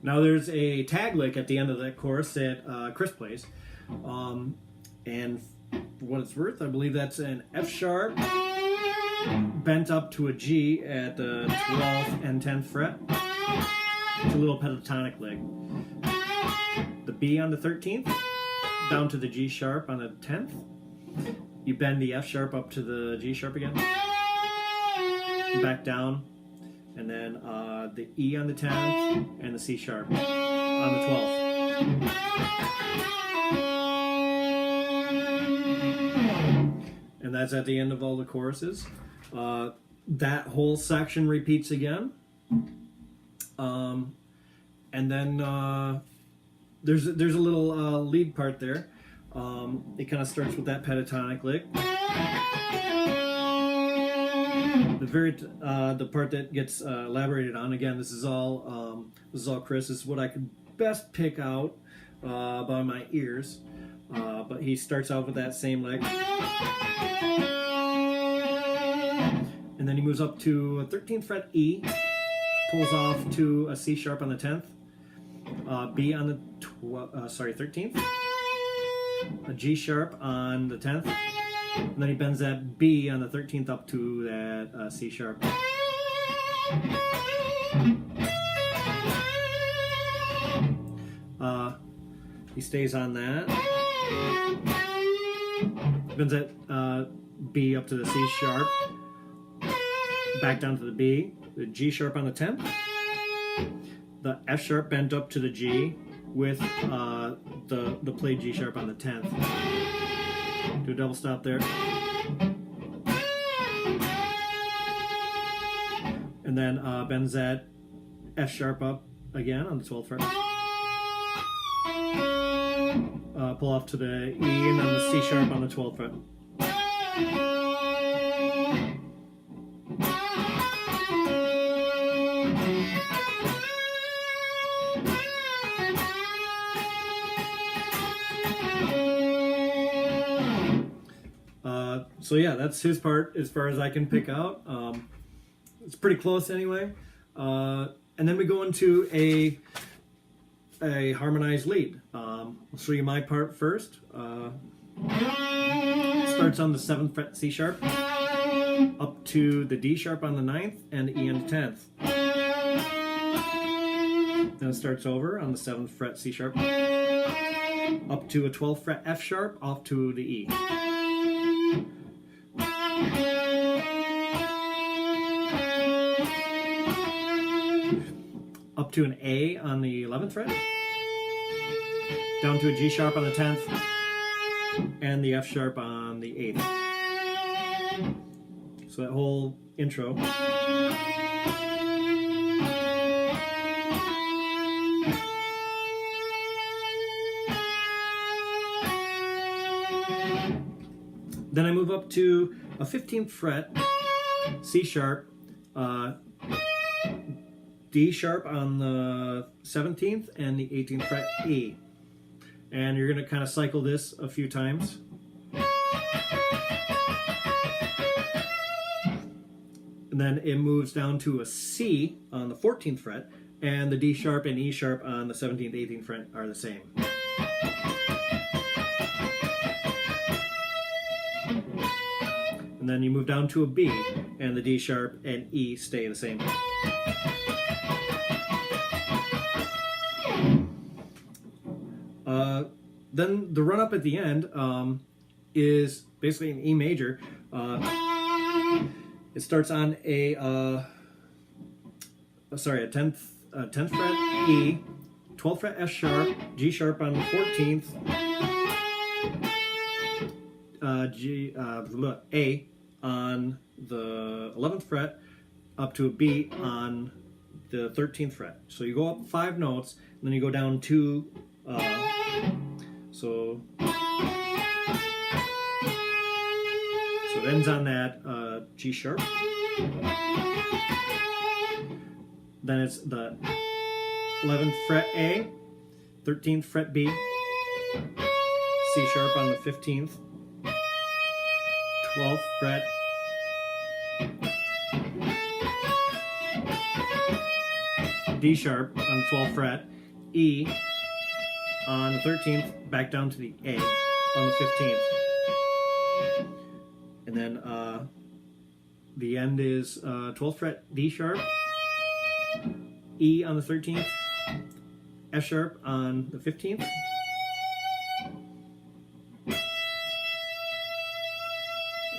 Now there's a tag lick at the end of that chorus that Chris plays, and for what it's worth, I believe that's an F sharp bent up to a G at the 12th and 10th fret. It's a little pentatonic lick. The B on the 13th, down to the G sharp on the 10th. You bend the F sharp up to the G sharp again, back down, and then the E on the 10th and the C sharp on the 12th. And that's at the end of all the choruses. That whole section repeats again. And then there's a little lead part there. It kind of starts with that pentatonic lick. The part that gets elaborated on, again, this is all Chris. This is what I could best pick out by my ears. But he starts out with that same lick, and then he moves up to a 13th fret E, pulls off to a C sharp on the 10th, B on the 13th, a G sharp on the 10th, and then he bends that B on the 13th up to that C sharp. He stays on that, bends that B up to the C sharp, back down to the B, the G sharp on the 10th, the F sharp bent up to the G with the played G sharp on the 10th. Do a double stop there. And then bends that F sharp up again on the 12th fret. Pull off to the E and then the C sharp on the 12th fret. So yeah, that's his part as far as I can pick out. It's pretty close anyway. And then we go into a harmonized lead. I'll show you my part first. Starts on the 7th fret C sharp, up to the D sharp on the 9th and the E on the 10th. Then it starts over on the 7th fret C sharp, up to a 12th fret F sharp, off to the E. Up to an A on the 11th fret, down to a G sharp on the 10th, and the F sharp on the 8th. So that whole intro. Then I move up to a 15th fret C sharp, D sharp on the 17th and the 18th fret E. And you're going to kind of cycle this a few times. And then it moves down to a C on the 14th fret, and the D sharp and E sharp on the 17th, 18th fret are the same. And then you move down to a B, and the D sharp and E stay the same. Then the run up at the end is basically an E major. It starts on a 10th fret E, 12th fret F sharp, G sharp on the 14th, A on the 11th fret, up to a B on the 13th fret. So you go up 5 notes, and then you go down 2. So it ends on that G sharp. Then it's the 11th fret A, 13th fret B, C sharp on the 15th, 12th fret, D sharp on the 12th fret, E on the 13th, back down to the A on the 15th. And then the end is 12th fret, D sharp, E on the 13th, F sharp on the 15th,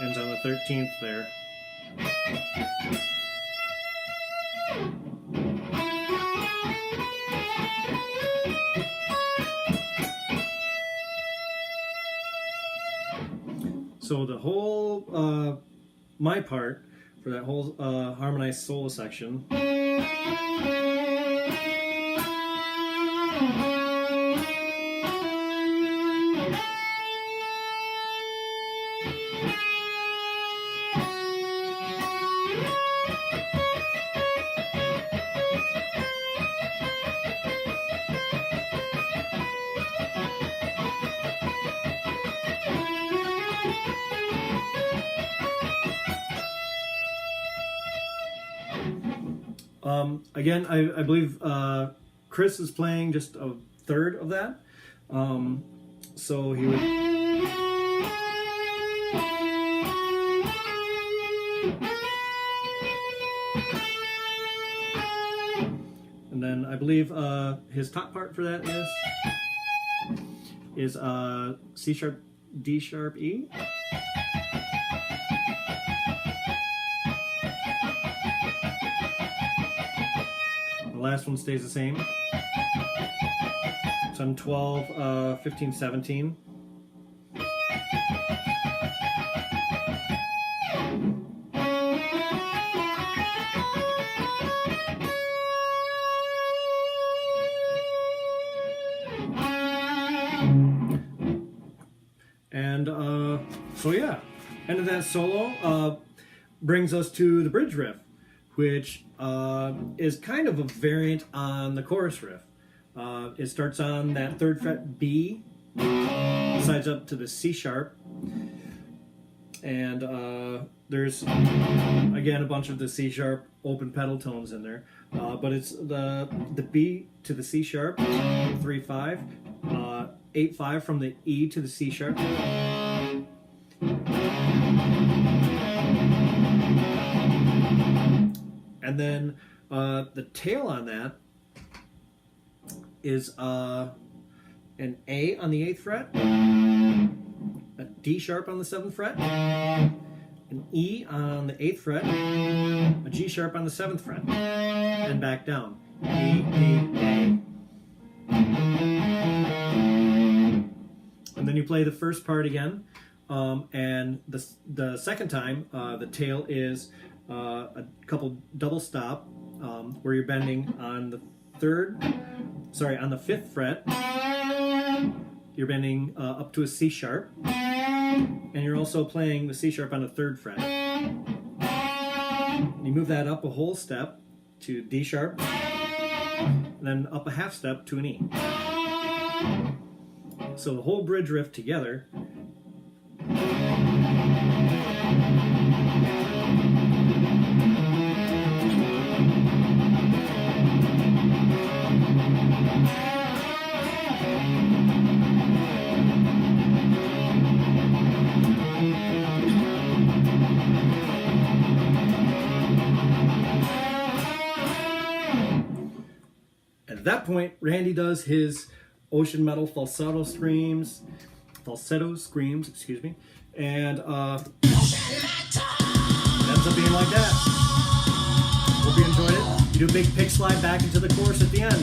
ends on the 13th there. So the whole, my part for that whole harmonized solo section again, I believe Chris is playing just a third of that. So he would. And then I believe his top part for that is C sharp, D sharp, E. The last one stays the same. It's on 12, 15, 17. And so yeah, end of that solo brings us to the bridge riff, which is kind of a variant on the chorus riff. It starts on that 3rd fret B, slides up to the C sharp, and there's again a bunch of the C sharp open pedal tones in there, but it's the B to the C sharp, 3/5, 8/5 from the E to the C sharp. And then the tail on that is an A on the 8th fret, a D sharp on the 7th fret, an E on the 8th fret, a G sharp on the 7th fret, and back down. E, D, A. And then you play the first part again, and the second time the tail is a couple double stop where you're bending on the on the 5th fret. You're bending up to a C sharp, and you're also playing the C sharp on the 3rd fret. You move that up a whole step to D sharp, and then up a half step to an E. So the whole bridge riff together. At that point, Randy does his ocean metal falsetto screams, excuse me, and it ends up being like that. Hope you enjoyed it. You do a big pick slide back into the chorus at the end.